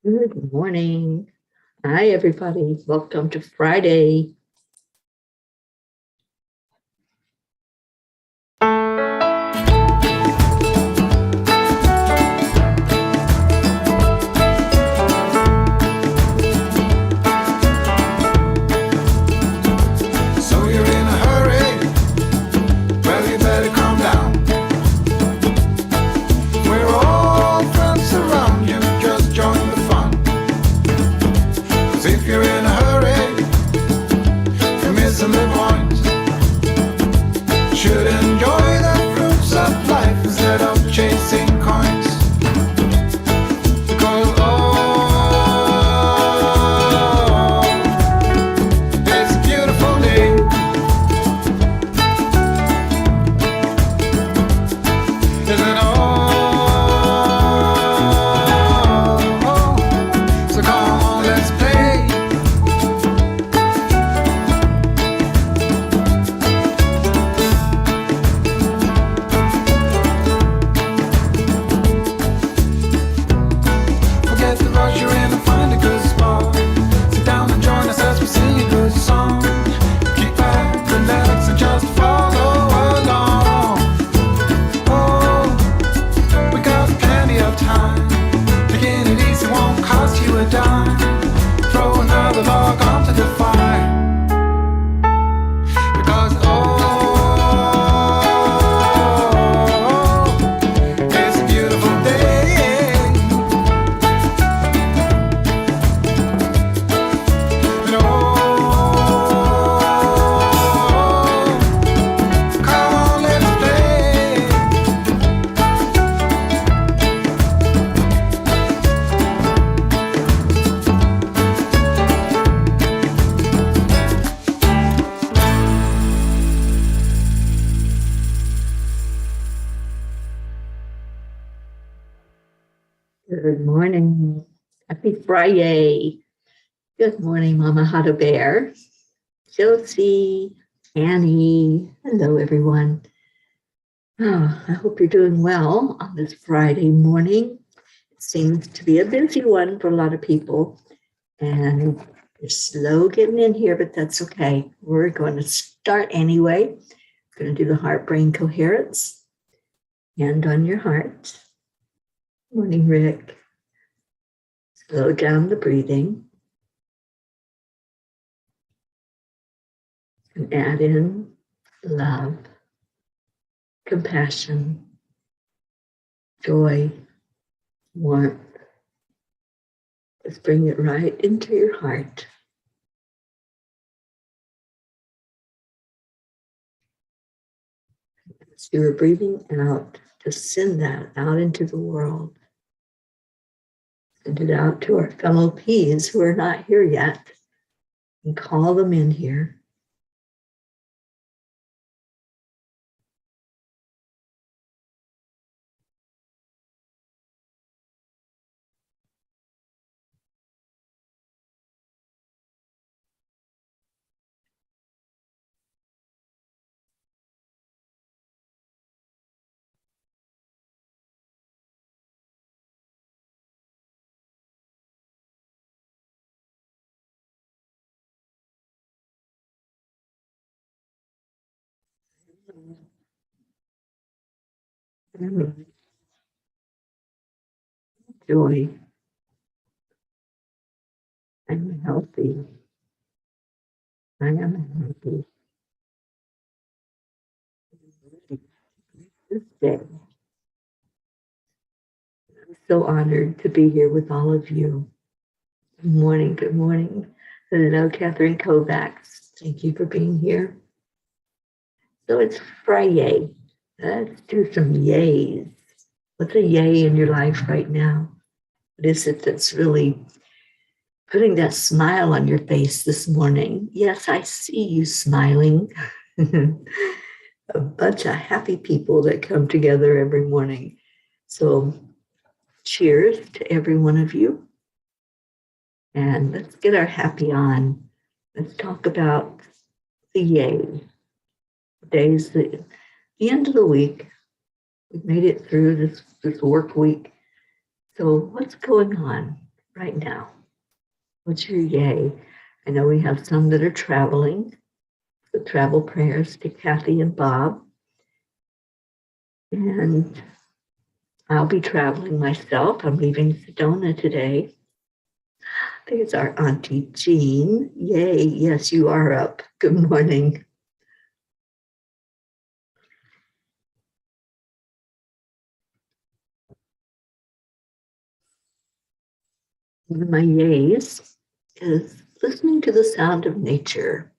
Good morning. Hi, everybody. Welcome to Friday. So you're in a hurry? Well, you better calm down. We're all friends around you, just join the fun. 'Cause if you're in a hurry, you're missing the point. Should enjoy the fruits of life instead of chasing coins. Because it's a beautiful day. Isn't so come on, let's play. Forget the rush you're in and find a good spot. Sit down and join us as we sing a good song. Keep back, relax, and just follow along. Oh, we got plenty of time. Taking it easy won't cost you a dime. Throw another log onto the fire. Because it's a beautiful day. And come on, let's play. Good morning. Happy Friday. Good morning, Mama Hada Bear, Josie, Annie. Hello, everyone. Oh, I hope you're doing well on this Friday morning. It seems to be a busy one for a lot of people, and you're slow getting in here, but that's okay. We're going to start anyway. We're going to do the heart-brain coherence. Hand on your heart. Morning, Rick. Slow down the breathing. And add in love, compassion, joy, warmth. Just bring it right into your heart. As you are breathing out, just send that out into the world. Send it out to our fellow P's who are not here yet, and call them in here. Joy. I'm healthy. I am happy. This day, I'm so honored to be here with all of you. Good morning. Good morning. Hello, Catherine Kovacs. Thank you for being here. So it's FriYay. Let's do some yays. What's a yay in your life right now? What is it that's really putting that smile on your face this morning? Yes, I see you smiling. A bunch of happy people that come together every morning. So cheers to every one of you. And let's get our happy on. Let's talk about the yay. Today's the end of the week. We've made it through this work week. So what's going on? right now? What's your yay? I know we have some that are traveling. So travel prayers to Kathy and Bob. And I'll be traveling myself. I'm leaving Sedona today. There's our Auntie Jean. Yay, yes, you are up. Good morning. One of my yays is listening to the sound of nature.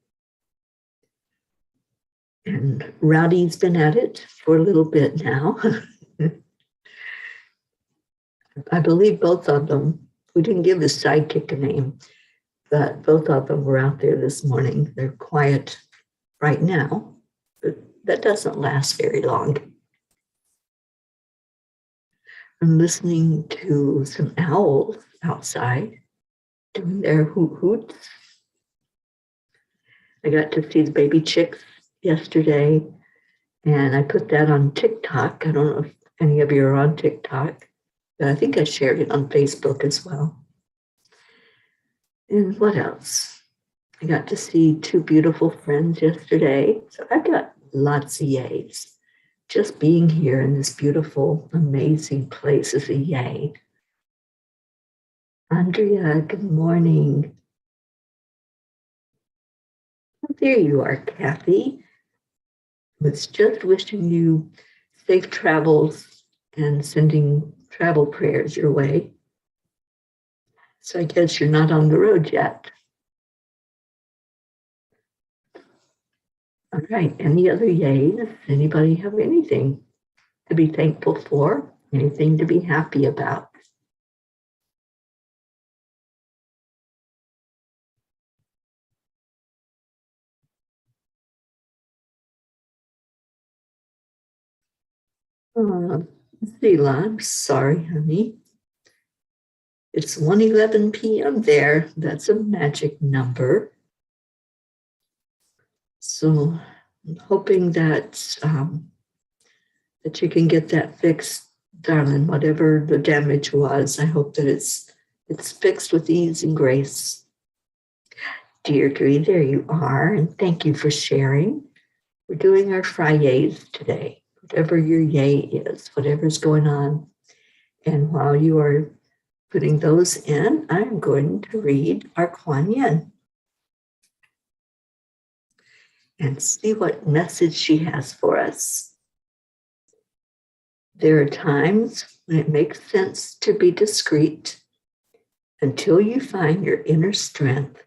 And Rowdy's been at it for a little bit now. I believe both of them, we didn't give the sidekick a name, but both of them were out there this morning. They're quiet right now, but that doesn't last very long. I'm listening to some owls outside doing their hoot hoots. I got to see the baby chicks yesterday, and I put that on TikTok. I don't know if any of you are on TikTok, but I think I shared it on Facebook as well. And what else? I got to see two beautiful friends yesterday. So I've got lots of yays. Just being here in this beautiful, amazing place is a yay. Andrea, good morning. Oh, there you are, Kathy. I was just wishing you safe travels and sending travel prayers your way. So I guess you're not on the road yet. All right, any other yays? Anybody have anything to be thankful for? Anything to be happy about? Zila, I'm sorry, honey. It's 1:11 p.m. there. That's a magic number. So I'm hoping that that you can get that fixed, darling. Whatever the damage was, I hope that it's fixed with ease and grace. Deirdre, there you are, and thank you for sharing. We're doing our FriYays today. Whatever your yay is, whatever's going on, and while you are putting those in, I'm going to read our Kuan Yin and see what message she has for us. There are times when it makes sense to be discreet until you find your inner strength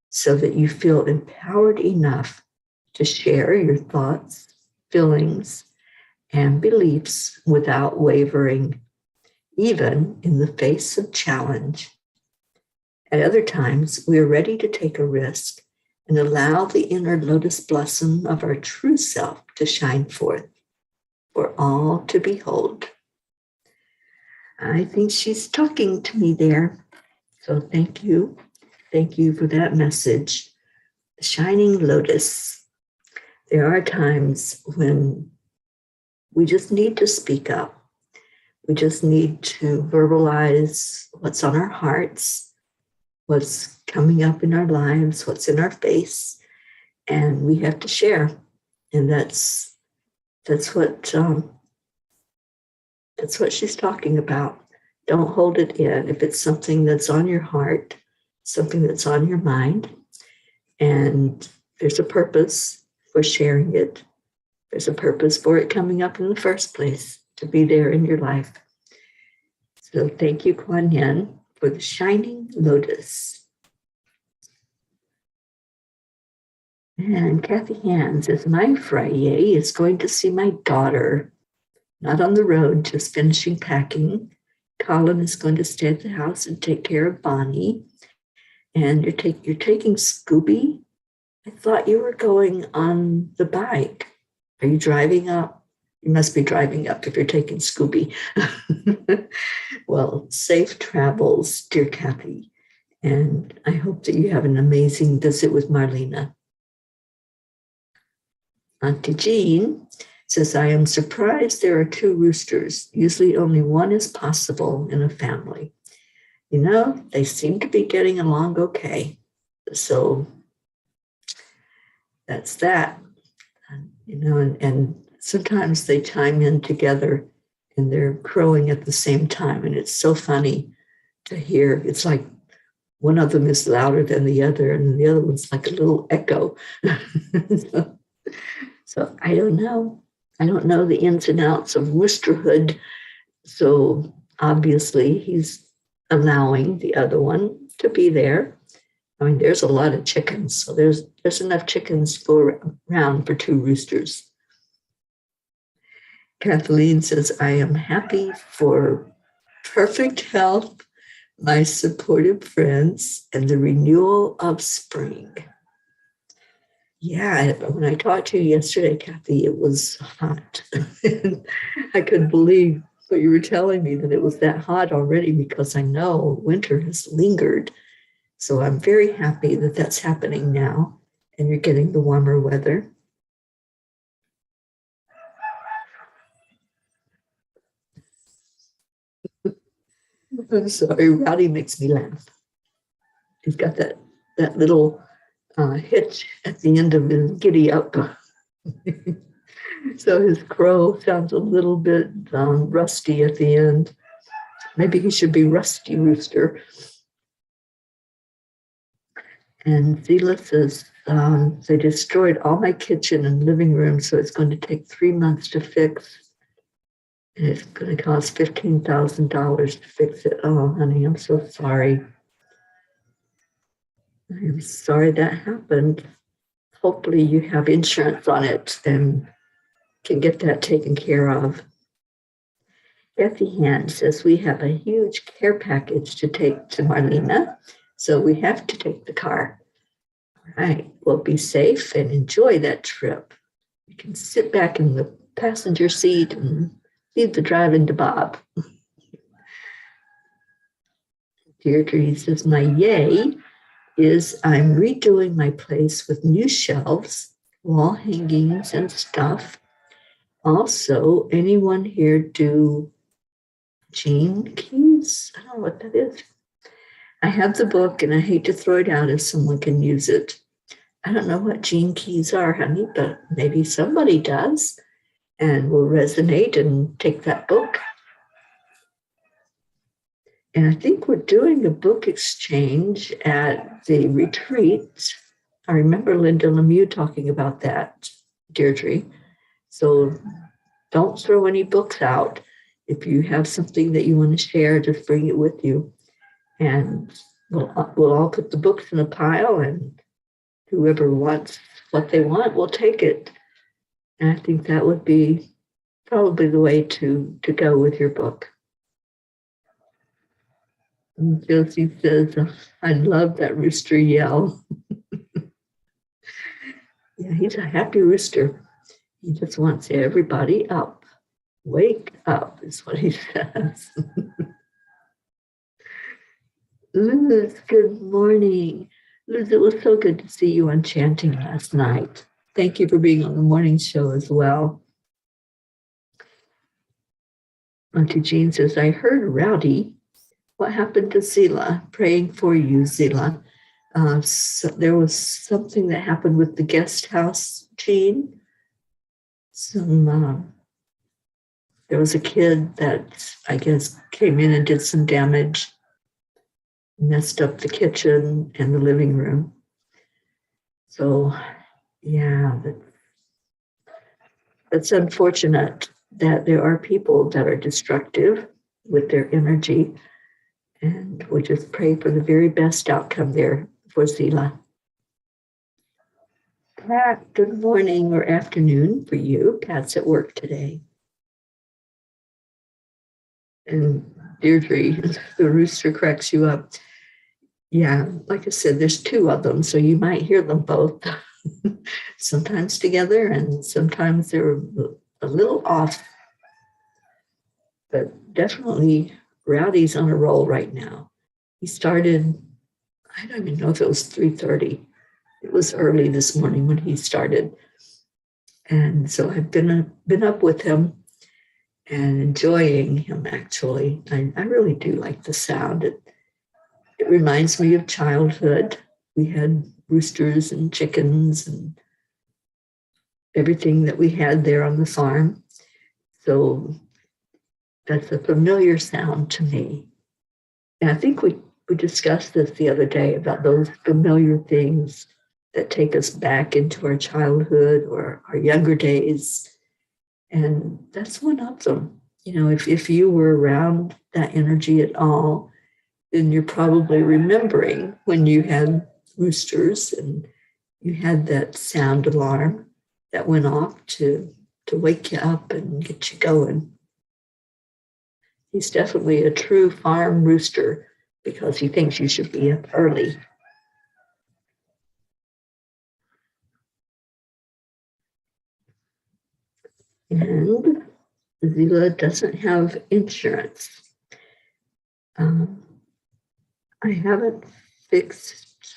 so that you feel empowered enough to share your thoughts, feelings, and beliefs without wavering, even in the face of challenge. At other times, we are ready to take a risk and allow the inner lotus blossom of our true self to shine forth for all to behold. I think she's talking to me there. So thank you. Thank you for that message. The shining lotus. There are times when we just need to speak up. We just need to verbalize what's on our hearts, what's coming up in our lives, what's in our face, and we have to share. And that's what she's talking about. Don't hold it in. If it's something that's on your heart, something that's on your mind, and there's a purpose for sharing it, there's a purpose for it coming up in the first place, to be there in your life. So thank you, Kuan Yin, for the shining lotus. And Kathy Hand says, my FriYay is going to see my daughter, not on the road, just finishing packing. Colin is going to stay at the house and take care of Bonnie. And you're taking Scooby? I thought you were going on the bike. Are you driving up? You must be driving up if you're taking Scooby. Well, safe travels, dear Kathy. And I hope that you have an amazing visit with Marlena. Auntie Jean says, I am surprised there are two roosters. Usually only one is possible in a family. they seem to be getting along okay. So that's that. And sometimes they chime in together and they're crowing at the same time. And it's so funny to hear. It's like one of them is louder than the other, and the other one's like a little echo. so I don't know. I don't know the ins and outs of roosterhood. So obviously he's allowing the other one to be there. I mean, there's a lot of chickens, so there's enough chickens to go around for 2 roosters. Kathleen says, I am happy for perfect health, my supportive friends, and the renewal of spring. Yeah, when I talked to you yesterday, Kathy, it was hot. I couldn't believe what you were telling me, that it was that hot already, because I know winter has lingered. So I'm very happy that that's happening now and you're getting the warmer weather. I'm sorry, Rowdy makes me laugh. He's got that little hitch at the end of his giddy up. So his crow sounds a little bit rusty at the end. Maybe he should be Rusty Rooster. And Zila says, they destroyed all my kitchen and living room, so it's going to take 3 months to fix. And it's going to cost $15,000 to fix it. Oh, honey, I'm so sorry. I'm sorry that happened. Hopefully you have insurance on it and can get that taken care of. Kathy Hand says, we have a huge care package to take to Marlena, so we have to take the car. All right, well, be safe and enjoy that trip. You can sit back in the passenger seat and leave the driving to Bob. Deirdre says, my yay is I'm redoing my place with new shelves, wall hangings, and stuff. Also, anyone here do gene keys? I don't know what that is. I have the book and I hate to throw it out if someone can use it. I don't know what gene keys are, honey, but maybe somebody does and will resonate and take that book. And I think we're doing a book exchange at the retreat. I remember Linda Lemieux talking about that, Deirdre. So don't throw any books out. If you have something that you want to share, just bring it with you. And we'll all put the books in a pile, and whoever wants what they want will take it. And I think that would be probably the way to go with your book. And Josie says, I love that rooster yell. Yeah, he's a happy rooster. He just wants everybody up. Wake up is what he says. Liz, good morning. Liz, it was so good to see you on Chanting last night. Thank you for being on the morning show as well. Auntie Jean says, I heard Rowdy. What happened to Zila? Praying for you, Zila. So there was something that happened with the guest house, Jean. There was a kid that I guess came in and did some damage, messed up the kitchen and the living room. So, yeah, that's unfortunate that there are people that are destructive with their energy, and we'll just pray for the very best outcome there for Zila. Pat, good morning or afternoon for you. Pat's at work today. And Deirdre, the rooster cracks you up. Yeah, like I said, there's 2 of them, so you might hear them both. Sometimes together and sometimes they're a little off. But definitely Rowdy's on a roll right now. He started, I don't even know if it was 3:30. It was early this morning when he started. And so I've been up with him and enjoying him, actually. I really do like the sound. reminds me of childhood. We had roosters and chickens and everything that we had there on the farm. So that's a familiar sound to me. And I think we discussed this the other day about those familiar things that take us back into our childhood or our younger days. And that's one of them. You know, if you were around that energy at all, then you're probably remembering when you had roosters and you had that sound alarm that went off to wake you up and get you going. He's definitely a true farm rooster because he thinks you should be up early. And Zila doesn't have insurance. I haven't fixed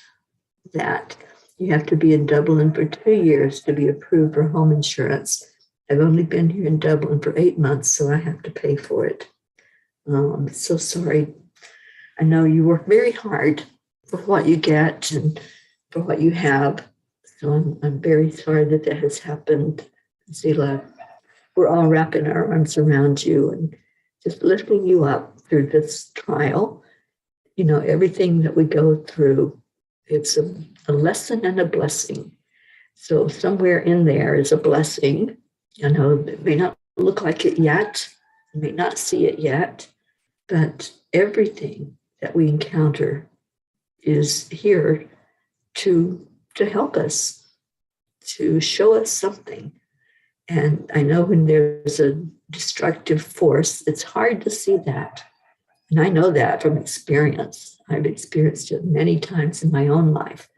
that. You have to be in Dublin for 2 years to be approved for home insurance. I've only been here in Dublin for 8 months, so I have to pay for it. I'm so sorry. I know you work very hard for what you get and for what you have. So I'm very sorry that has happened, Zila. We're all wrapping our arms around you and just lifting you up through this trial. You know, everything that we go through, it's a lesson and a blessing. So somewhere in there is a blessing. I know it may not look like it yet, you may not see it yet, but everything that we encounter is here to help us, to show us something. And I know when there's a destructive force, it's hard to see that. And I know that from experience. I've experienced it many times in my own life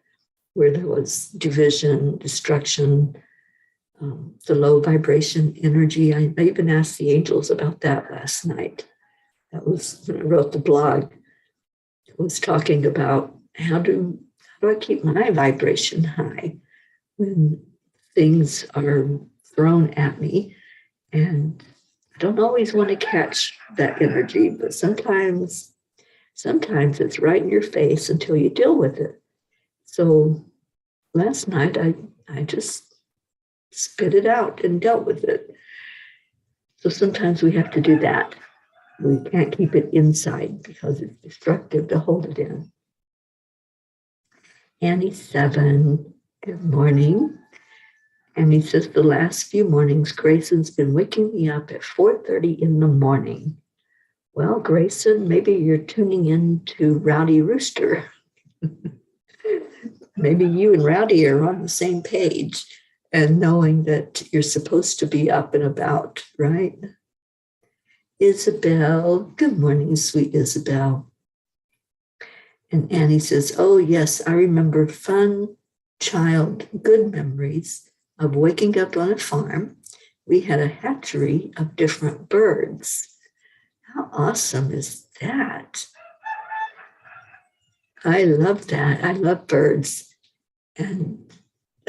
where there was division, destruction, the low vibration energy. I even asked the angels about that last night. That was when I wrote the blog. It was talking about how do I keep my vibration high when things are thrown at me, and I don't always want to catch that energy, but sometimes it's right in your face until you deal with it. So last night I just spit it out and dealt with it. So sometimes we have to do that. We can't keep it inside because it's destructive to hold it in. Annie 7, good morning. And he says, the last few mornings, Grayson's been waking me up at 4:30 in the morning. Well, Grayson, maybe you're tuning in to Rowdy Rooster. Maybe you and Rowdy are on the same page and knowing that you're supposed to be up and about, right? Isabel, good morning, sweet Isabel. And Annie says, oh, yes, I remember fun, child, good memories of waking up on a farm. We had a hatchery of different birds. How awesome is that? I love that. I love birds. And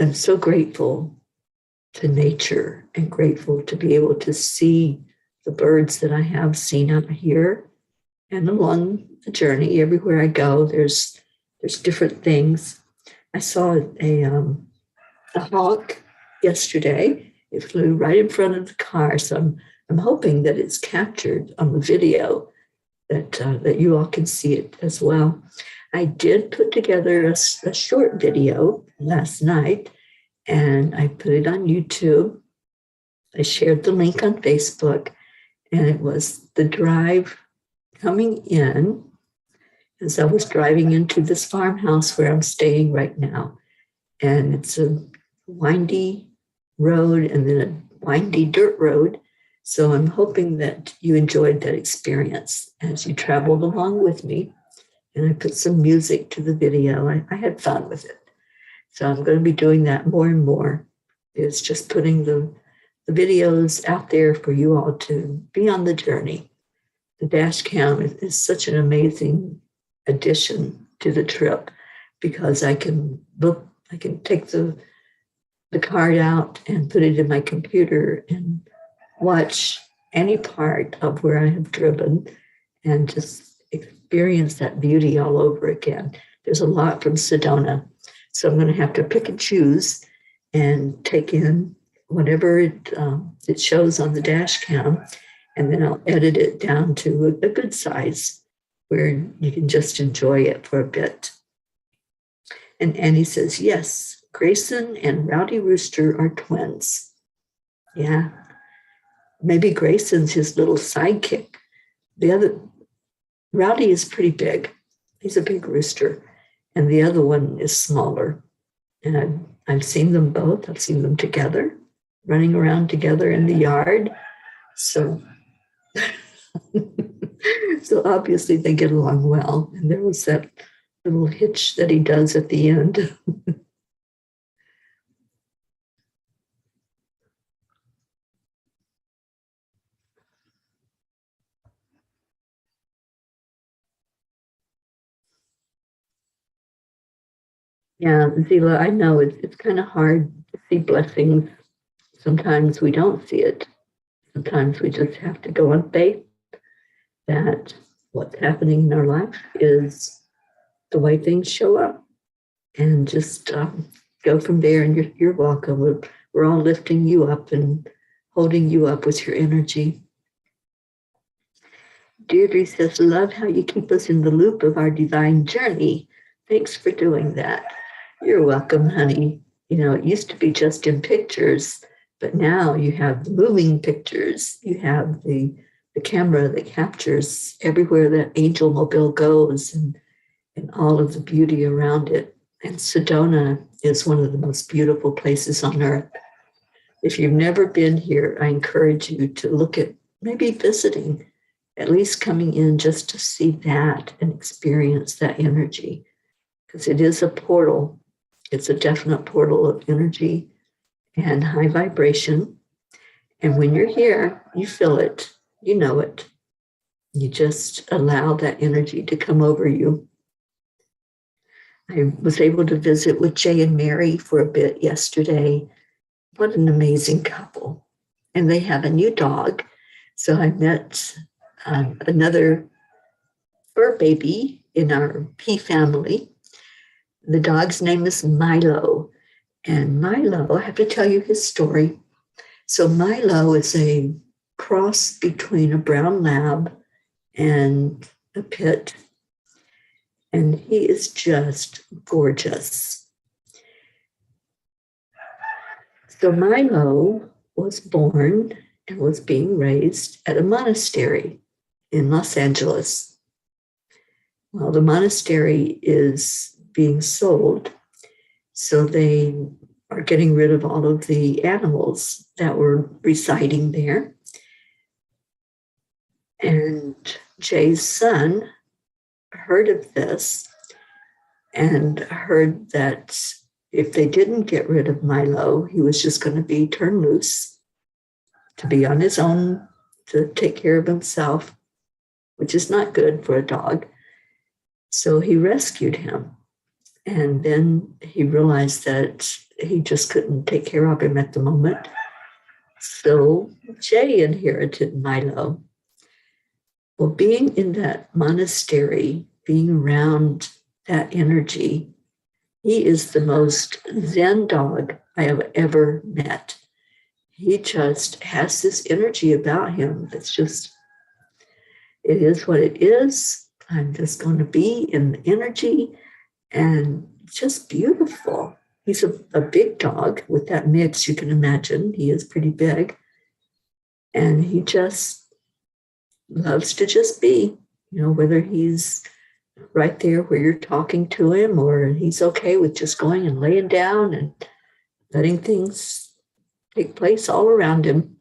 I'm so grateful to nature and grateful to be able to see the birds that I have seen out here. And along the journey, everywhere I go, there's different things. I saw a hawk yesterday. It flew right in front of the car. So I'm hoping that it's captured on the video, that you all can see it as well. I did put together a short video last night, and I put it on YouTube. I shared the link on Facebook, and it was the drive coming in as I was driving into this farmhouse where I'm staying right now. And it's a windy road and then a windy dirt road. So I'm hoping that you enjoyed that experience as you traveled along with me. And I put some music to the video. I had fun with it. So I'm going to be doing that more and more. It's just putting the videos out there for you all to be on the journey. The dash cam is such an amazing addition to the trip because I can take the card out and put it in my computer and watch any part of where I have driven and just experience that beauty all over again. There's a lot from Sedona. So I'm going to have to pick and choose and take in whatever it shows on the dash cam, and then I'll edit it down to a good size where you can just enjoy it for a bit. And Annie says, yes, Grayson and Rowdy Rooster are twins. Yeah, maybe Grayson's his little sidekick. The other, Rowdy is pretty big. He's a big rooster. And the other one is smaller. And I've seen them both. I've seen them together, running around together in the yard. So, so obviously they get along well. And there was that little hitch that he does at the end. Yeah, Zila, I know it's kind of hard to see blessings. Sometimes we don't see it. Sometimes we just have to go on faith that what's happening in our life is the way things show up, and just go from there. And you're welcome. We're all lifting you up and holding you up with your energy. Deirdre says, love how you keep us in the loop of our divine journey. Thanks for doing that. You're welcome, honey. You know, it used to be just in pictures, but now you have moving pictures. You have the camera that captures everywhere that Angel Mobile goes, and all of the beauty around it. And Sedona is one of the most beautiful places on earth. If you've never been here, I encourage you to look at maybe visiting, at least coming in just to see that and experience that energy, because it is a portal. It's a definite portal of energy and high vibration. And when you're here, you feel it, you know it. You just allow that energy to come over you. I was able to visit with Jay and Mary for a bit yesterday. What an amazing couple. And they have a new dog. So I met another fur baby in our P family. The dog's name is Milo. And Milo, I have to tell you his story. So Milo is a cross between a brown lab and a pit. And he is just gorgeous. So Milo was born and was being raised at a monastery in Los Angeles. Well, the monastery is being sold, so they are getting rid of all of the animals that were residing there. And Jay's son heard of this and heard that if they didn't get rid of Milo, he was just going to be turned loose to be on his own, to take care of himself, which is not good for a dog. So he rescued him. And then he realized that he just couldn't take care of him at the moment. So Jay inherited Milo. Well, being in that monastery, being around that energy, he is the most Zen dog I have ever met. He just has this energy about him that's just, it is what it is. I'm just going to be in the energy, and just beautiful. He's a big dog with that mix. You can imagine he is pretty big, and he just loves to just be, you know, whether he's right there where you're talking to him or he's okay with just going and laying down and letting things take place all around him.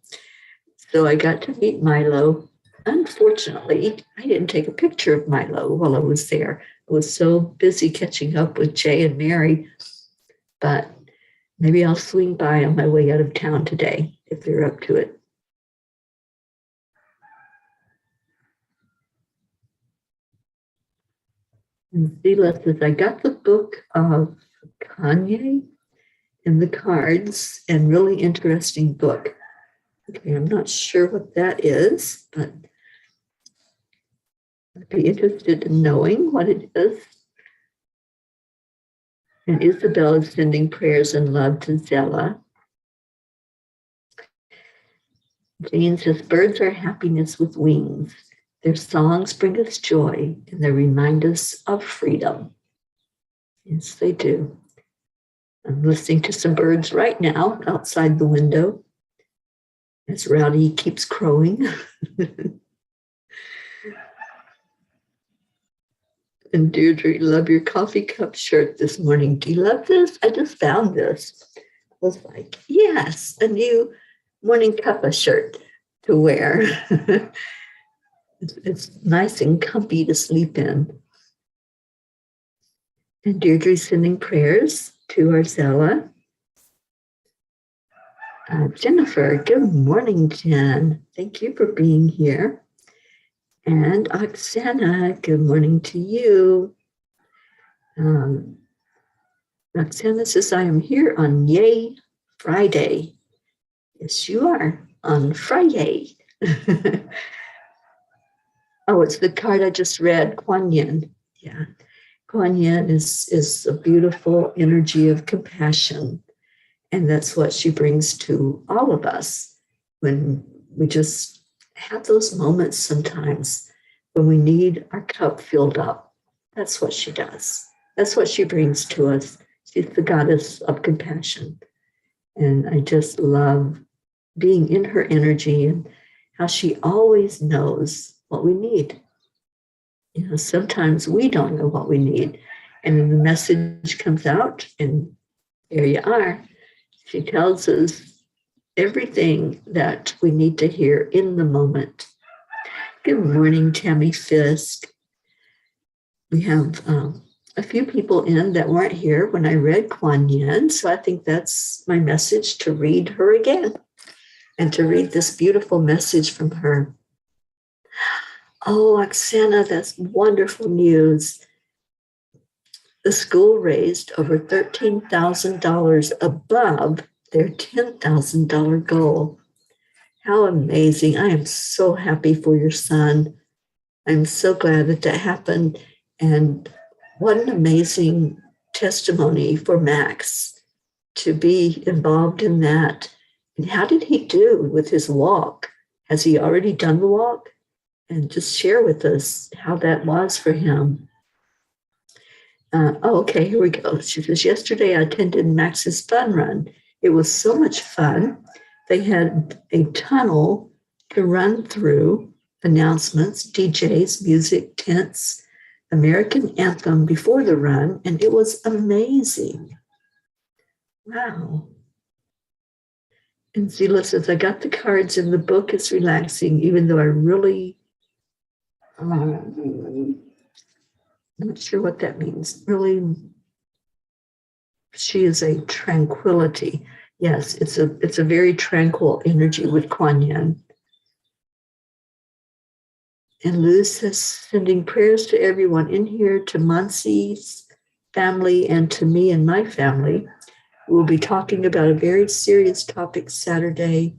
So I got to meet Milo. Unfortunately, I didn't take a picture of Milo while I was there. I was so busy catching up with Jay and Mary, but maybe I'll swing by on my way out of town today if they're up to it. And Zila says, I got the book of Kanye and the cards, and really interesting book. Okay, I'm not sure what that is, but I'd be interested in knowing what it is. And Isabel is sending prayers and love to Zella. Jane says, birds are happiness with wings. Their songs bring us joy and they remind us of freedom. Yes, they do. I'm listening to some birds right now outside the window as Rowdy keeps crowing. And Deirdre, love your coffee cup shirt this morning. Do you love this? I just found this. I was like, yes, a new Morning Cuppa shirt to wear. It's nice and comfy to sleep in. And Deirdre's sending prayers to Arcella. Jennifer, good morning, Jen. Thank you for being here. And Oksana, good morning to you. Oksana says, I am here on Yay Friday. Yes, you are on FriYay. Oh, it's the card I just read, Kuan Yin. Yeah, Kuan Yin is a beautiful energy of compassion. And that's what she brings to all of us when we just have those moments sometimes when we need our cup filled up. That's what she does. That's what she brings to us. She's the goddess of compassion. And I just love being in her energy and how she always knows what we need. You know, sometimes we don't know what we need. And then the message comes out and there you are. She tells us everything that we need to hear in the moment. Good morning, Tammy Fisk. We have a few people in that weren't here when I read Kuan Yin, so I think that's my message to read her again and to read this beautiful message from her. Oh, Oksana, that's wonderful news. The school raised over $13,000 above their $10,000 goal. How amazing. I am so happy for your son. I'm so glad that that happened. And what an amazing testimony for Max to be involved in that. And how did he do with his walk? Has he already done the walk? And just share with us how that was for him. Okay, here we go. She says, yesterday I attended Max's fun run. It was so much fun. They had a tunnel to run through, announcements, DJs, music, tents, American anthem before the run, and it was amazing. Wow. And Zila says, I got the cards and the book is relaxing, even though I really, not sure what that means. Really, she is a tranquility. Yes, it's a very tranquil energy with Kuan Yin. And Luz says, sending prayers to everyone in here, to Monsi's family, and to me and my family. We'll be talking about a very serious topic Saturday,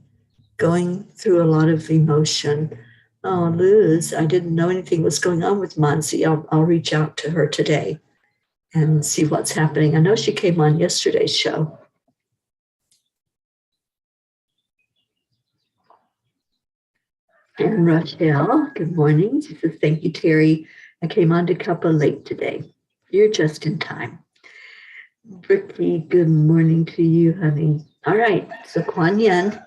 going through a lot of emotion. Oh, Luz, I didn't know anything was going on with Monsi. I'll reach out to her today and see what's happening. I know she came on yesterday's show. And Rochelle, good morning. She says, thank you, Teri. I came on to Cuppa late today. You're just in time. Bricky, good morning to you, honey. All right, so Kuan Yin.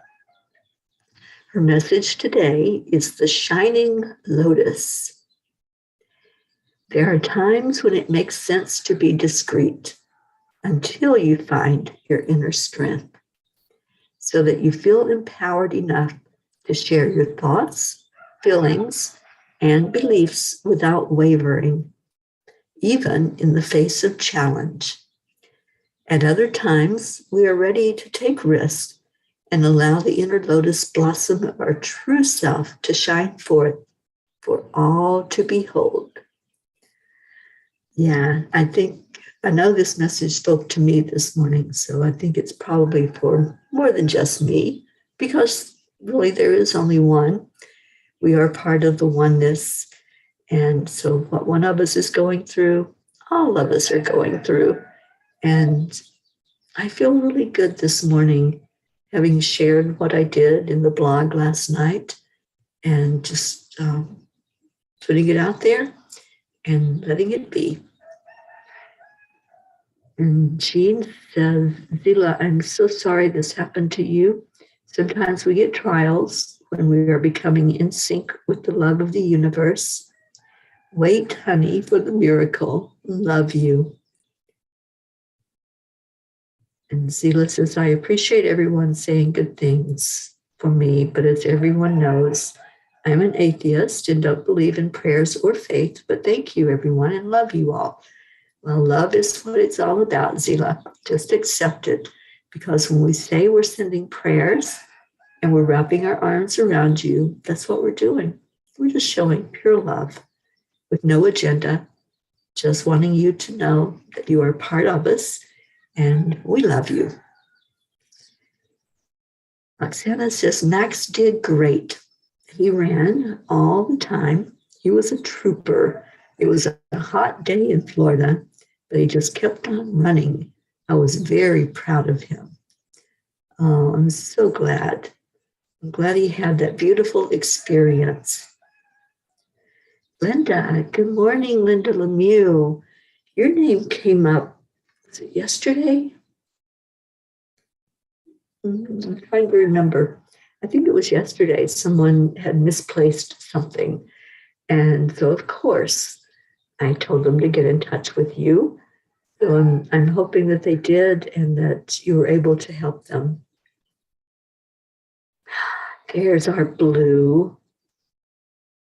Her message today is the shining lotus. There are times when it makes sense to be discreet until you find your inner strength so that you feel empowered enough to share your thoughts, feelings, and beliefs without wavering, even in the face of challenge. At other times, we are ready to take risks and allow the inner lotus blossom of our true self to shine forth for all to behold. Yeah, I know this message spoke to me this morning, so I think it's probably for more than just me, because really there is only one. We are part of the oneness, And so what one of us is going through, all of us are going through. And I feel really good this morning, having shared what I did in the blog last night and just putting it out there and letting it be. And Jean says, Zila, I'm so sorry this happened to you. Sometimes we get trials when we are becoming in sync with the love of the universe. Wait, honey, for the miracle. Love you. And Zila says, I appreciate everyone saying good things for me, but as everyone knows, I'm an atheist and don't believe in prayers or faith, but thank you, everyone, and love you all. Well, love is what it's all about, Zila. Just accept it, because when we say we're sending prayers and we're wrapping our arms around you, that's what we're doing. We're just showing pure love with no agenda, just wanting you to know that you are part of us and we love you. Oksana says, Max did great. He ran all the time. He was a trooper. It was a hot day in Florida, but he just kept on running. I was very proud of him. Oh, I'm so glad. I'm glad he had that beautiful experience. Linda, good morning, Linda Lemieux. Your name came up, was it yesterday? I'm trying to remember. I think it was yesterday. Someone had misplaced something. And so, of course, I told them to get in touch with you. So I'm hoping that they did and that you were able to help them. There's our Blue.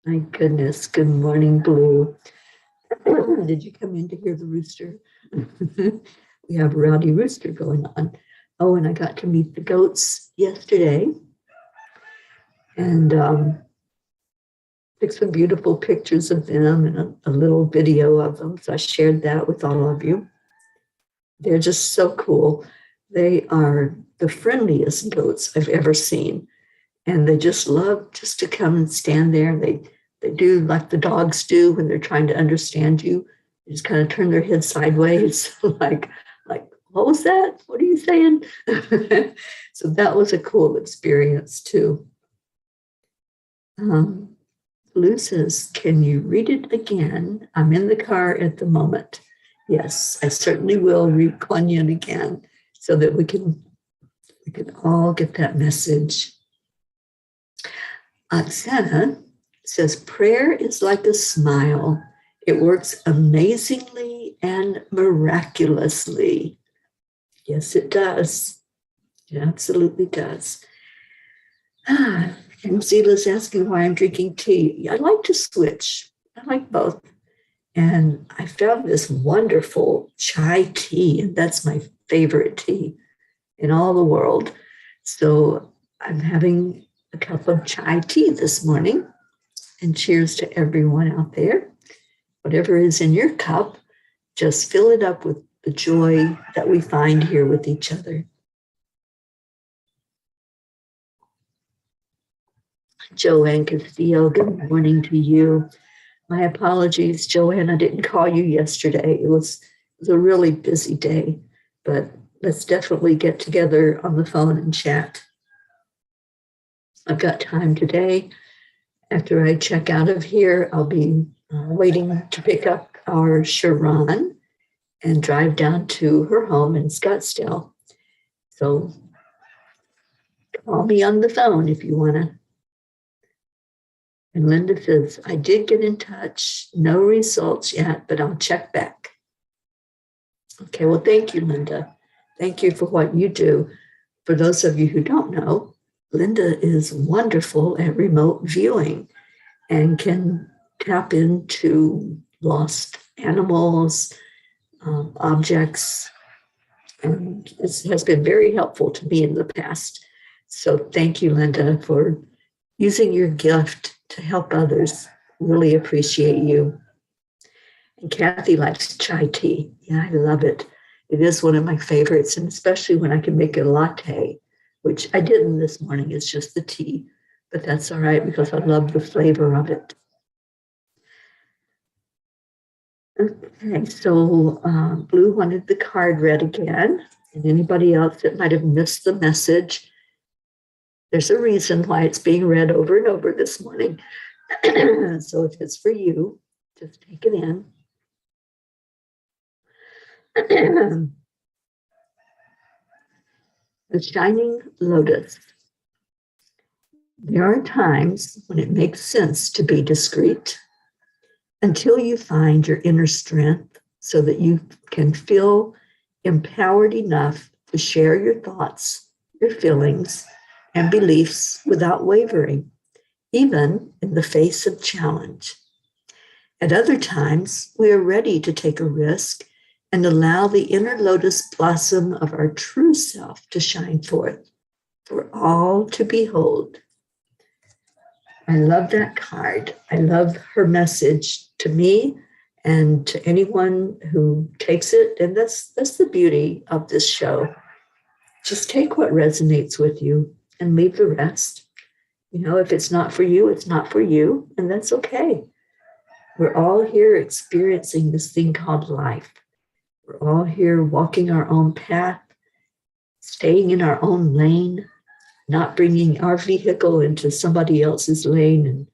My goodness. Good morning, Blue. Did you come in to hear the rooster? We have a rowdy rooster going on. Oh, and I got to meet the goats yesterday and took some beautiful pictures of them and a little video of them. So I shared that with all of you. They're just so cool. They are the friendliest goats I've ever seen. And they just love just to come and stand there. They do like the dogs do when they're trying to understand you. They just kind of turn their head sideways, like, what was that? What are you saying? So that was a cool experience too. Lou says, can you read it again? I'm in the car at the moment. Yes, I certainly will read Kuan Yin again so that we can all get that message. Oksana says, prayer is like a smile. It works amazingly and miraculously. Yes, it does. It absolutely does. And Zila's asking why I'm drinking tea. I like to switch. I like both. And I found this wonderful chai tea, and that's my favorite tea in all the world. So I'm having a cup of chai tea this morning. And cheers to everyone out there. Whatever is in your cup, just fill it up with the joy that we find here with each other. Joanne Castillo, good morning to you. My apologies, Joanne, I didn't call you yesterday. It was a really busy day, but let's definitely get together on the phone and chat. I've got time today. After I check out of here, I'll be waiting to pick up our Sharon and drive down to her home in Scottsdale. So call me on the phone if you want to. And Linda says, I did get in touch. No results yet, but I'll check back. Okay, well, thank you, Linda. Thank you for what you do. For those of you who don't know, Linda is wonderful at remote viewing and can tap into lost animals, objects, and this has been very helpful to me in the past. So thank you, Linda, for using your gift to help others. Really appreciate you. And Kathy likes chai tea. Yeah, I love it. It is one of my favorites, and especially when I can make a latte, which I didn't this morning. It's just the tea, but that's all right because I love the flavor of it. Okay, so Blue wanted the card read again. And anybody else that might have missed the message, there's a reason why it's being read over and over this morning. So if it's for you, just take it in. The shining lotus. There are times when it makes sense to be discreet until you find your inner strength so that you can feel empowered enough to share your thoughts, your feelings, and beliefs without wavering, even in the face of challenge. At other times, we are ready to take a risk and allow the inner lotus blossom of our true self to shine forth for all to behold. I love that card. I love her message to me and to anyone who takes it. And that's the beauty of this show. Just take what resonates with you and leave the rest. You know, if it's not for you, it's not for you, and that's okay. We're all here experiencing this thing called life. We're all here walking our own path, staying in our own lane, not bringing our vehicle into somebody else's lane and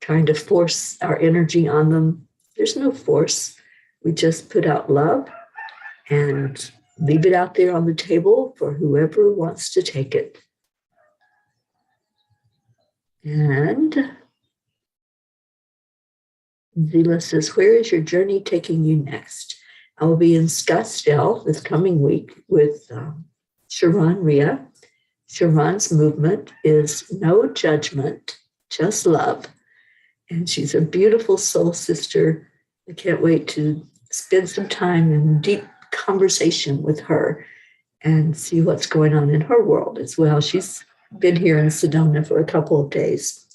trying to force our energy on them. There's no force. We just put out love and leave it out there on the table for whoever wants to take it. And Zila says, where is your journey taking you next? I will be in Scottsdale this coming week with Sharon Rhea. Sharon's movement is no judgment, just love. And she's a beautiful soul sister. I can't wait to spend some time in deep conversation with her and see what's going on in her world as well. She's been here in Sedona for a couple of days.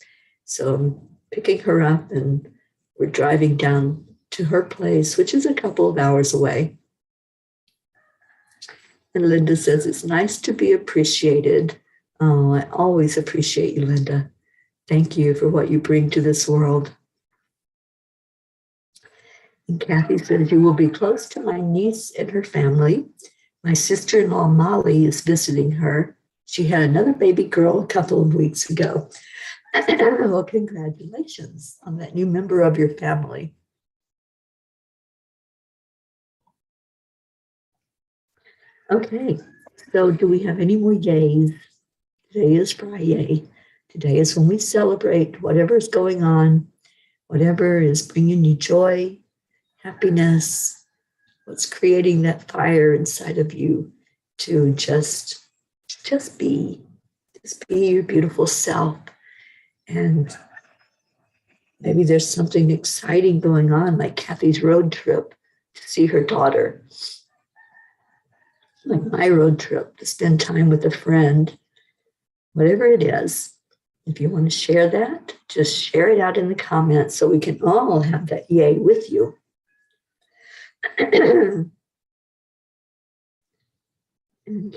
So I'm picking her up and we're driving down to her place, which is a couple of hours away. And Linda says, it's nice to be appreciated. Oh, I always appreciate you, Linda. Thank you for what you bring to this world. And Kathy says, you will be close to my niece and her family. My sister-in-law, Molly, is visiting her. She had another baby girl a couple of weeks ago. Well, congratulations on that new member of your family. Okay, so do we have any more yays? Today is FriYay. Today is when we celebrate whatever is going on, whatever is bringing you joy, happiness, what's creating that fire inside of you to just be your beautiful self. And maybe there's something exciting going on, like Kathy's road trip to see her daughter, like my road trip to spend time with a friend. Whatever it is, if you want to share that, just share it out in the comments so we can all have that yay with you. And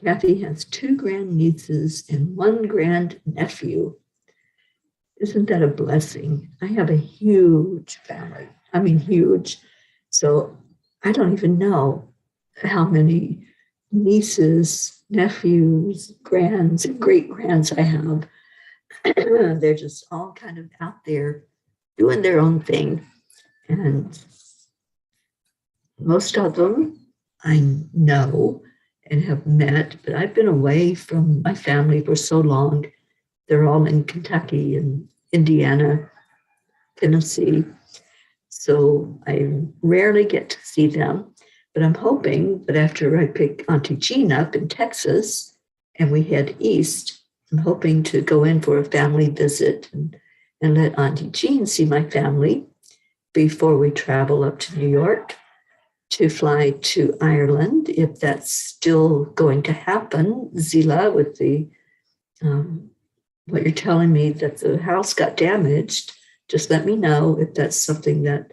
Kathy has 2 grandnieces and 1 grandnephew. Isn't that a blessing? I have a huge family. I mean, huge. So I don't even know how many nieces, nephews, grands, and great-grands I have. They're just all kind of out there doing their own thing. And most of them I know and have met, but I've been away from my family for so long. They're all in Kentucky and Indiana, Tennessee. So I rarely get to see them, but I'm hoping that after I pick Auntie Jean up in Texas and we head east, I'm hoping to go in for a family visit and let Auntie Jean see my family before we travel up to New York to fly to Ireland, if that's still going to happen. Zila, with the what you're telling me that the house got damaged, just let me know if that's something that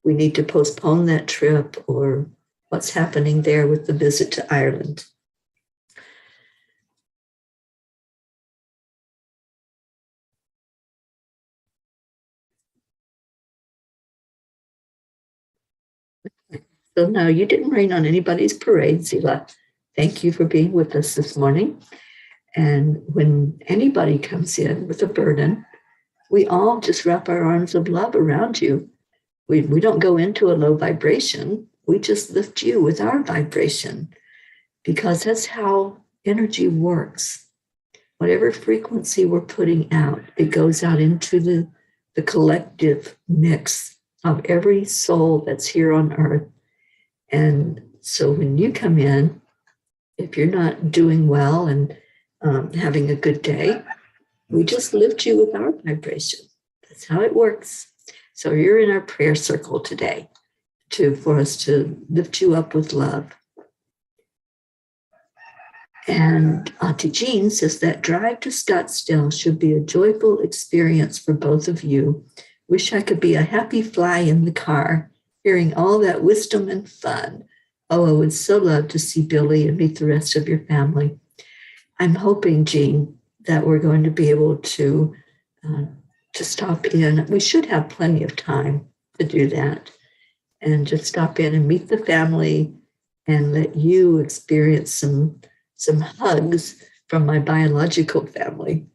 we need to postpone that trip or what's happening there with the visit to Ireland. So no, you didn't rain on anybody's parade, Zila. Thank you for being with us this morning. And when anybody comes in with a burden, we all just wrap our arms of love around you. We don't go into a low vibration. We just lift you with our vibration because that's how energy works. Whatever frequency we're putting out, it goes out into the collective mix of every soul that's here on earth. And so when you come in, if you're not doing well and having a good day, we just lift you with our vibration. That's how it works. So you're in our prayer circle today for us to lift you up with love. And Auntie Jean says that drive to Scottsdale should be a joyful experience for both of you. Wish I could be a happy fly in the car, hearing all that wisdom and fun. Oh, I would so love to see Billy and meet the rest of your family. I'm hoping, Jean, that we're going to be able to stop in. We should have plenty of time to do that and just stop in and meet the family and let you experience some hugs from my biological family.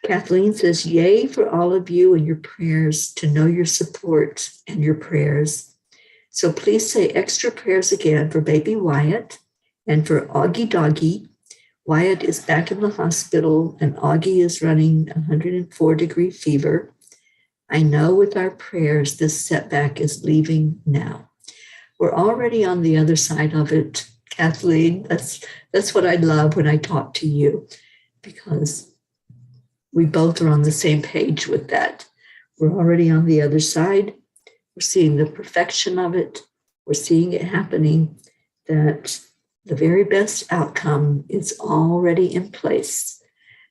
Kathleen says, yay for all of you and your prayers, to know your support and your prayers. So please say extra prayers again for baby Wyatt and for Augie Doggy. Wyatt is back in the hospital and Augie is running 104-degree fever. I know with our prayers, this setback is leaving now. We're already on the other side of it, Kathleen. That's what I love when I talk to you, because we both are on the same page with that. We're already on the other side. We're seeing the perfection of it. We're seeing it happening, that the very best outcome is already in place.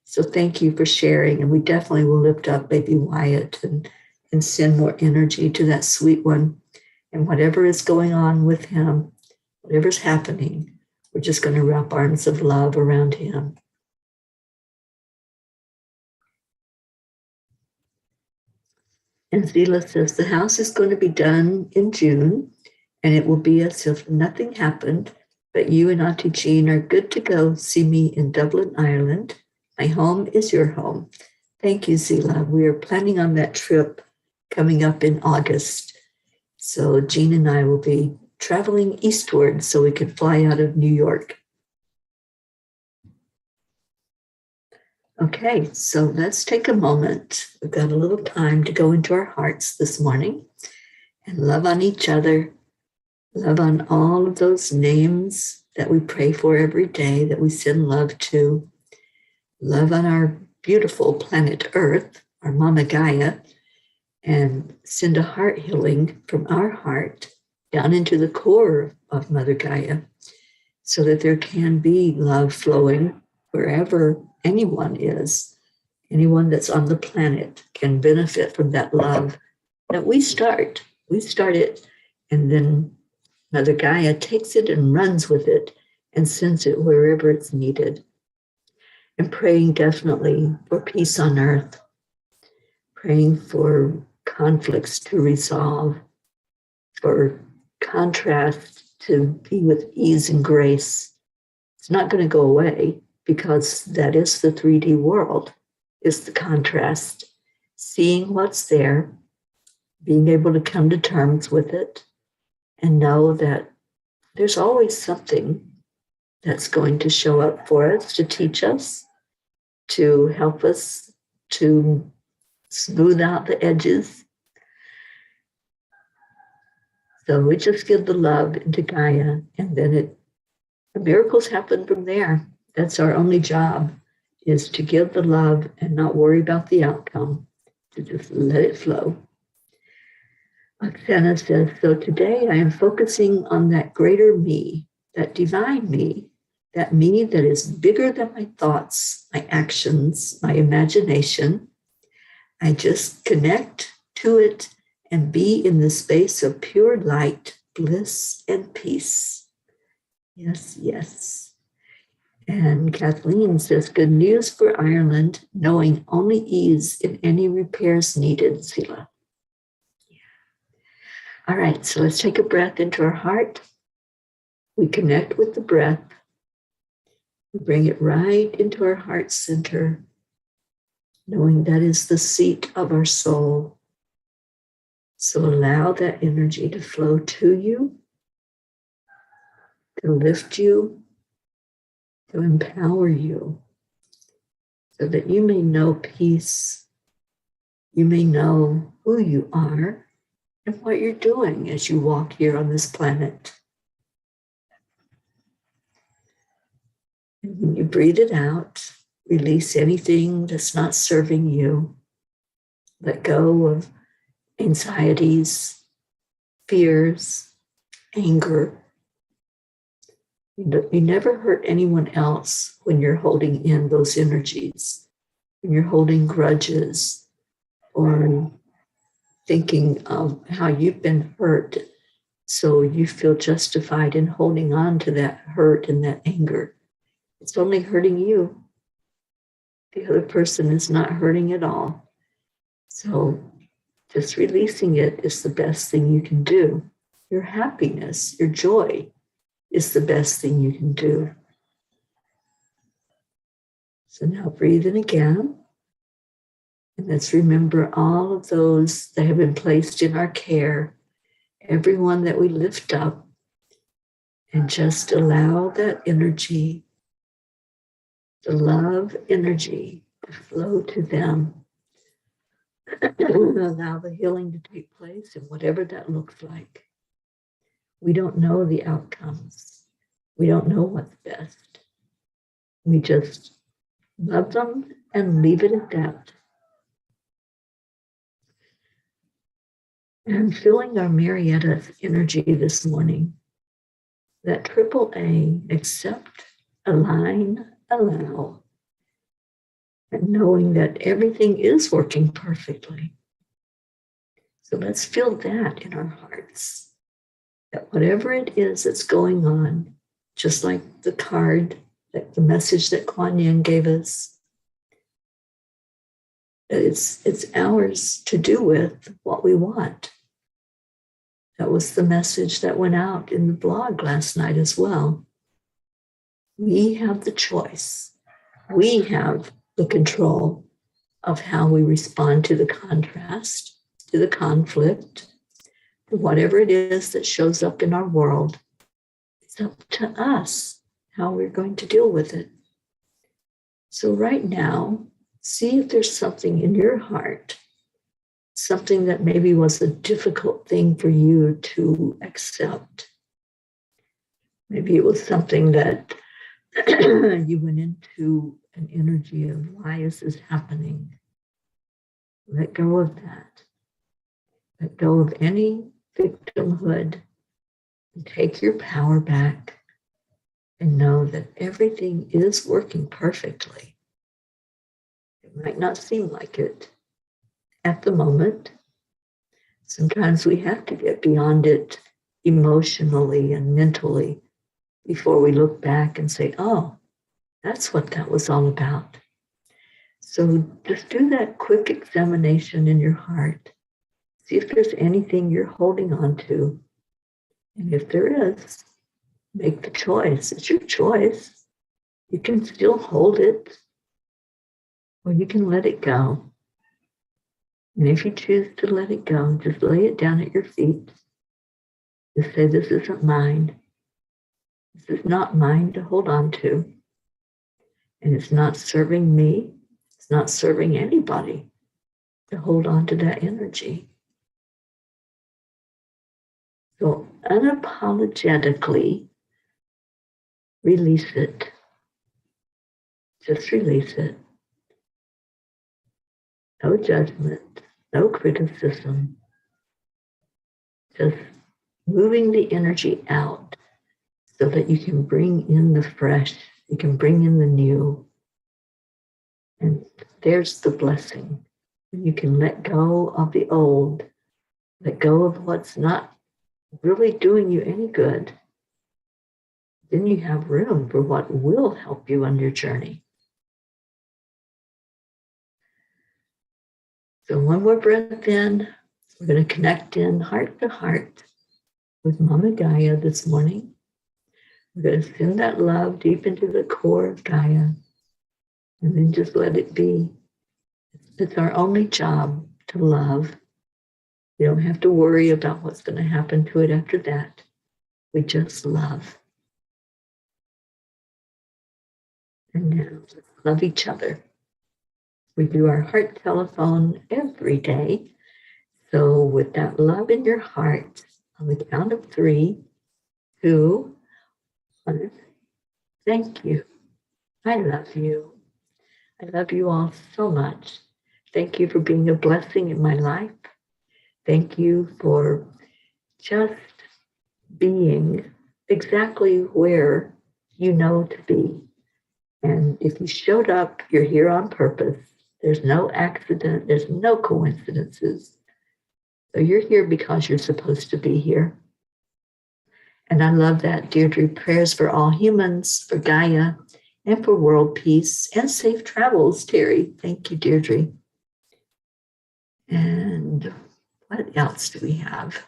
So thank you for sharing. And we definitely will lift up baby Wyatt and send more energy to that sweet one. And whatever is going on with him, whatever's happening, we're just going to wrap arms of love around him. And Zila says the house is going to be done in June, and it will be as if nothing happened, but you and Auntie Jean are good to go see me in Dublin, Ireland. My home is your home. Thank you, Zila. We are planning on that trip coming up in August. So Jean and I will be traveling eastward so we can fly out of New York. Okay, so let's take a moment. We've got a little time to go into our hearts this morning and love on each other, love on all of those names that we pray for every day, that we send love to, love on our beautiful planet Earth, our Mama Gaia, and send a heart healing from our heart down into the core of Mother Gaia so that there can be love flowing wherever anyone is. Anyone that's on the planet can benefit from that love that we start. We start it, and then Mother Gaia takes it and runs with it and sends it wherever it's needed. And praying definitely for peace on earth, praying for conflicts to resolve, for contrast to be with ease and grace. It's not going to go away, because that is the 3D world, is the contrast. Seeing what's there, being able to come to terms with it, and know that there's always something that's going to show up for us, to teach us, to help us, to smooth out the edges. So we just give the love into Gaia, and then the miracles happen from there. That's our only job, is to give the love and not worry about the outcome, to just let it flow. Oksana says, so today I am focusing on that greater me, that divine me that is bigger than my thoughts, my actions, my imagination. I just connect to it and be in the space of pure light, bliss, and peace. Yes, yes. And Kathleen says, good news for Ireland, knowing only ease in any repairs needed, Zila. All right, so let's take a breath into our heart. We connect with the breath. We bring it right into our heart center, knowing that is the seat of our soul. So allow that energy to flow to you, to lift you, to empower you, so that you may know peace. You may know who you are and what you're doing as you walk here on this planet. And when you breathe it out, release anything that's not serving you. Let go of anxieties, fears, anger. You never hurt anyone else when you're holding in those energies, when you're holding grudges or thinking of how you've been hurt. So you feel justified in holding on to that hurt and that anger. It's only hurting you. The other person is not hurting at all. So just releasing it is the best thing you can do. Your happiness, your joy is the best thing you can do. So now breathe in again. And let's remember all of those that have been placed in our care, everyone that we lift up, and just allow that energy, the love energy, to flow to them. Allow the healing to take place and whatever that looks like. We don't know the outcomes. We don't know what's best. We just love them and leave it at that. And feeling our Marietta energy this morning, that triple A, accept, align, allow, and knowing that everything is working perfectly. So let's feel that in our hearts, that whatever it is that's going on, just like the card, that the message that Kuan Yin gave us, that it's ours to do with what we want. That was the message that went out in the blog last night as well. We have the choice. We have the control of how we respond to the contrast, to the conflict, to whatever it is that shows up in our world. It's up to us how we're going to deal with it. So right now, see if there's something in your heart, something that maybe was a difficult thing for you to accept. Maybe it was something that you went into an energy of, why is this happening? Let go of that. Let go of any victimhood and take your power back and know that everything is working perfectly. It might not seem like it at the moment. Sometimes we have to get beyond it emotionally and mentally before we look back and say, oh, that's what that was all about. So just do that quick examination in your heart. See if there's anything you're holding on to. And if there is, make the choice. It's your choice. You can still hold it, or you can let it go. And if you choose to let it go, just lay it down at your feet. Just say, this isn't mine. This is not mine to hold on to. And it's not serving me. It's not serving anybody to hold on to that energy. So unapologetically release it. Just release it. No judgment, no criticism. Just moving the energy out so that you can bring in the fresh, you can bring in the new. And there's the blessing. You can let go of the old, let go of what's not really doing you any good. Then you have room for what will help you on your journey. So one more breath in, We're going to connect in heart to heart with Mama Gaia this morning. We're going to send that love deep into the core of Gaia and then just let it be. It's our only job to love. You don't have to worry about what's going to happen to it after that. We just love. And now, let's love each other. We do our heart telephone every day. So with that love in your heart, on the count of 3, 2, 1, thank you. I love you. I love you all so much. Thank you for being a blessing in my life. Thank you for just being exactly where you know to be. And if you showed up, you're here on purpose. There's no accident. There's no coincidences. So you're here because you're supposed to be here. And I love that, Deirdre. Prayers for all humans, for Gaia, and for world peace and safe travels, Teri. Thank you, Deirdre. And what else do we have?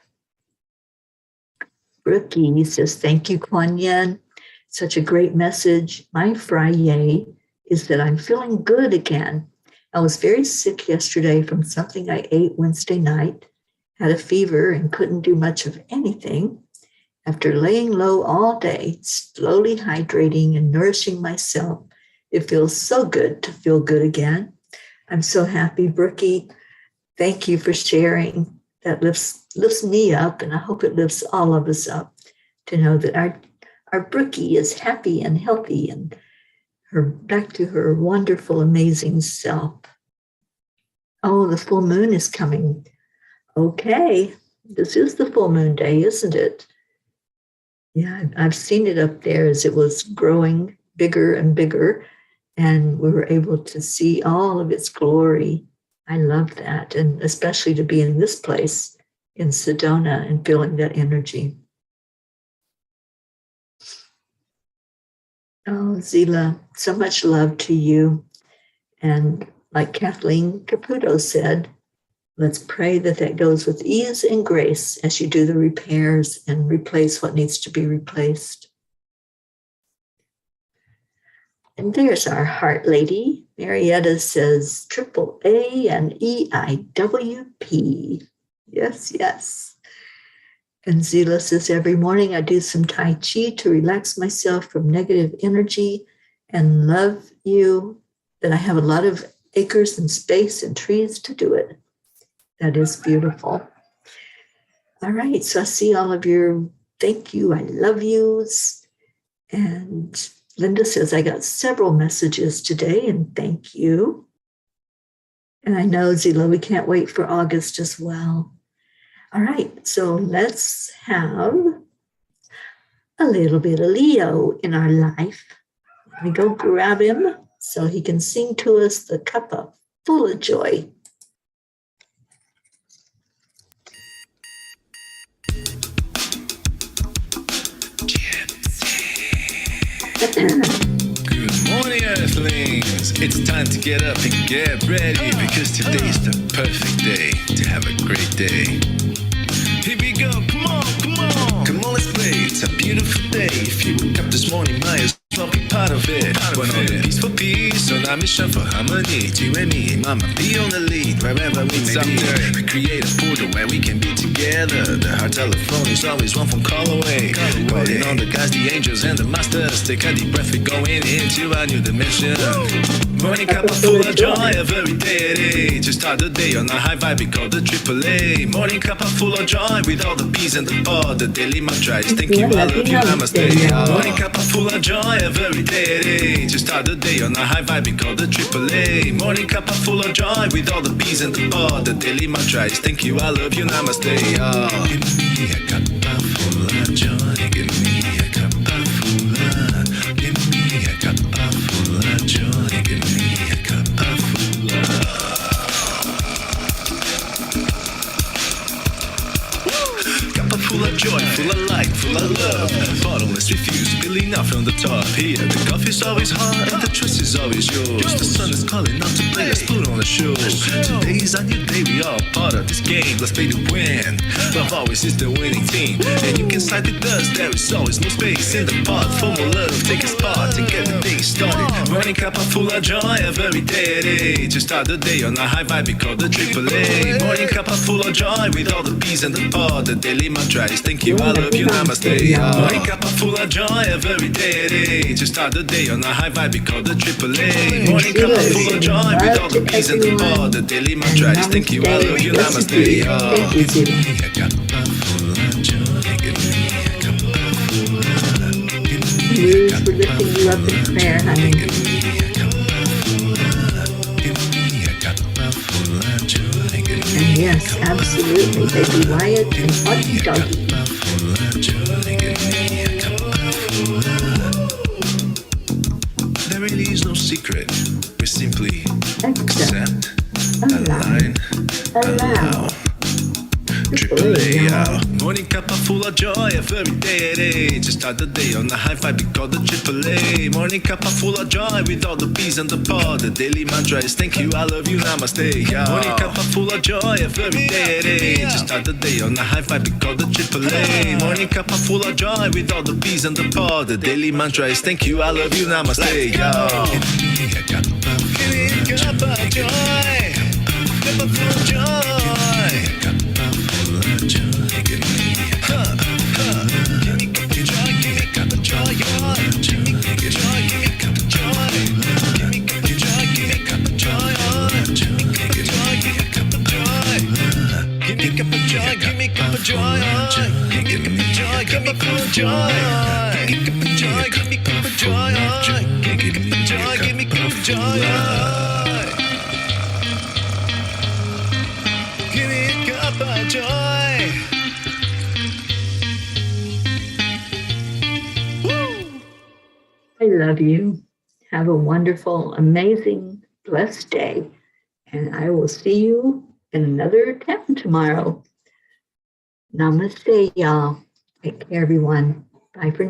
Brookie says, thank you, Kuan Yin. Such a great message. My FriYay is that I'm feeling good again. I was very sick yesterday from something I ate Wednesday night, had a fever and couldn't do much of anything. After laying low all day, slowly hydrating and nourishing myself, it feels so good to feel good again. I'm so happy, Brookie. Thank you for sharing. That lifts me up, and I hope it lifts all of us up to know that our Brookie is happy and healthy and back to her wonderful, amazing self. Oh, the full moon is coming. Okay, this is the full moon day, isn't it? Yeah, I've seen it up there as it was growing bigger and bigger, and we were able to see all of its glory. I love that, and especially to be in this place in Sedona and feeling that energy. Oh, Zila, so much love to you. And like Kathleen Caputo said, let's pray that that goes with ease and grace as you do the repairs and replace what needs to be replaced. And there's our heart lady. Marietta says AAA and EIWP. Yes, yes. And Zila says, every morning I do some Tai Chi to relax myself from negative energy and love you that I have a lot of acres and space and trees to do it. That is beautiful. All right, so I see all of your thank you, I love yous. And Linda says, I got several messages today and thank you. And I know, Zila, we can't wait for August as well. All right, so let's have a little bit of Leo in our life. Let me go grab him so he can sing to us the Cuppa Fulla Joy. Good morning, Earthlings. It's time to get up and get ready because today's the perfect day to have a great day. Here we go, come on, come on. Come on, let's play. It's a beautiful day. If you woke up this morning, might as well be part of it. We're on a peaceful peace, on our mission for harmony. You and me, mama, be on the lead wherever we may be. We create a portal where we can be together. The heart telephone is always one phone call away. Calling on the guys, the angels, and the masters. Take a deep breath, we're going into a new dimension. Morning Cuppa Fulla Joy, every day at 8. To start the day on a high vibe, we call the AAA. Morning Cuppa Fulla Joy, with all the peas and the pod. The daily mantra is thank you, I love you, namaste. Morning Cuppa Fulla Joy, every day at 8. To start the day on a high vibe, we call the AAA. Morning Cuppa Fulla Joy, with all the peas and the pod. The daily mantra is thank you, I love you, namaste. Give me a Cuppa Fulla Joy, give me a Cuppa Fulla. Give me a Cuppa Fulla Joy, give me a Cuppa Fulla. Cuppa Fulla Joy, full of light, full of love. Bottomless refuse, spilling out from the top. Here, the coffee's always hot and the twist is is always yours. The sun is calling out to play, let's put on a show. Today's a new day, we all part of this game. Let's play to win. Love always is the winning team. And you can side with us, there is always no space in the pot. For more love, take a spot and get the day started. Morning Cuppa Fulla Joy, every day. To start the day on a high vibe, we call the AAA. Morning Cuppa Fulla Joy, with all the peas and the pod. The daily mantra is thank you, I love you, namaste. Morning Cuppa Fulla Joy, every day. To start the day on a high vibe, we call the AAA. Morning Cuppa Fulla Joy, with all the peas and the pod. The daily mantra is thank you, I love you, namaste. Thank you, Give me a Cuppa Fulla Joy, give me a Cuppa Fulla. We're lifting you up in prayer, honey. And yes, absolutely, baby Wyatt and Huggy Doggy. There really is no secret. We simply Accept, accept, align, allow. AAA out. Morning Cuppa Fulla Joy, every day. To start the day on a high five, we call the AAA. Morning Cuppa Fulla Joy, with all the peas and the pod. The daily mantra is thank you, I love you, namaste. Morning Cuppa Fulla Joy, every day. To start the day on a high five, we call the AAA. Morning Cuppa Fulla Joy, with all the peas and the pod. The daily mantra is thank you, I love you, namaste. Give me a Cuppa Joy, Cuppa Fulla Joy. I love you. Have a wonderful, amazing, blessed day. And I will see you in another attempt tomorrow. Namaste, y'all. Take care, everyone. Bye for now.